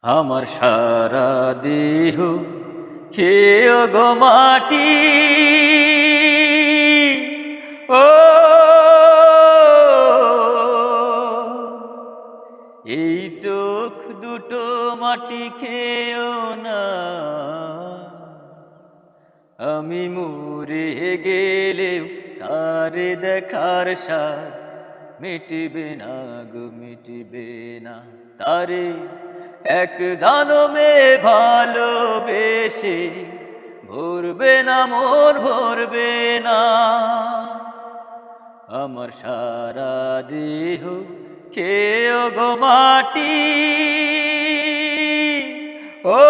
আমার সারা দেহ খেয়ে গো মাটি, ও এই চোখ দুটো মাটি খেয়েও না, আমি মরে গেলেও তারে দেখার স্বাদ মিটবে না গো, মিটবে না। তারে এক জনমে ভালোবেসে ভরবে না মোর, ভরবে না। আমার সারা দেহ খেয়ে গো মাটি, ও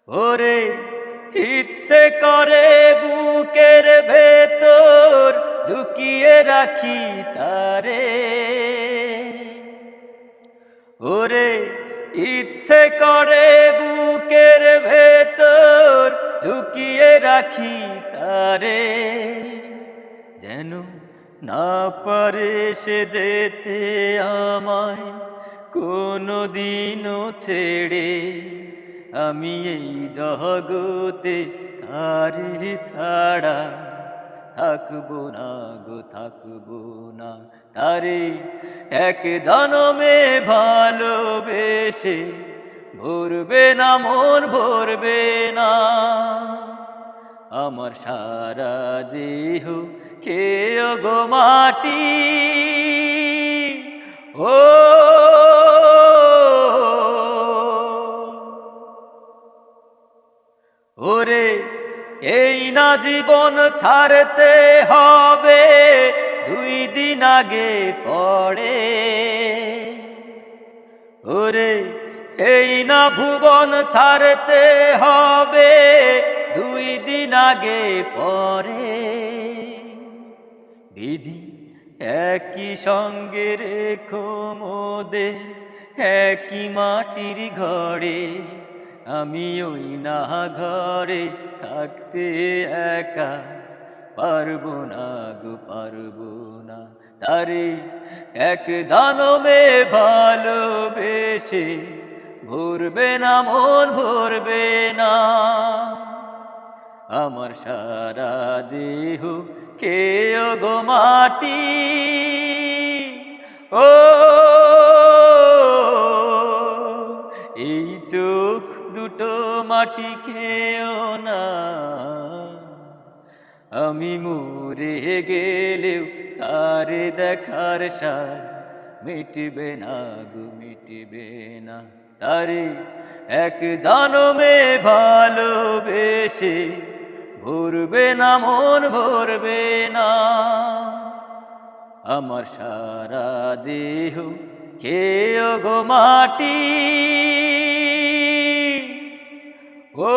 ওরে ইচ্ছে করে বুকের ভেতর লুকিয়ে রাখি তারে, ওরে ইচ্ছে করে বুকের ভেতর লুকিয়ে রাখি তারে, যেন না পারে সে যেতে আমায় কোনো দিনও ছেড়ে। আমি এই জগতে তারে ছাড়া থাকবো না গো, থাকবো না। তারে এক জনমে ভালোবেসে ভরবে না মন, ভরবে না। আমার সারা দেহ খেয়ে গো মাটি, ও ওরে এই না জীবন ছাড়তে হবে, 2 দিন আগে পড়ে। ওরে এই না ভুবন ছাড়তে হবে, 2 দিন আগে পরে। বিধি একই সঙ্গে রেখো মোদের একই মাটির ঘরে, আমি ওই না ঘরে থাকতে একা পারবো না গো, পারবো না। তারে এক জনমে ভালোবেসে ভরবে না মন, ভরবে না। আমার সারা দেহ খেয়ে গো মাটি, ও এই চোখ দুটো মাটি খেয়েও না, আমি মরে গেলেও তারে দেখার স্বাদ মিটবে না গো, মিটবে না। তারে এক জনমে ভালোবেসে ভরবে না মন, ভরবে না। আমার সারা দেহ খেয়ে গো মাটি, ও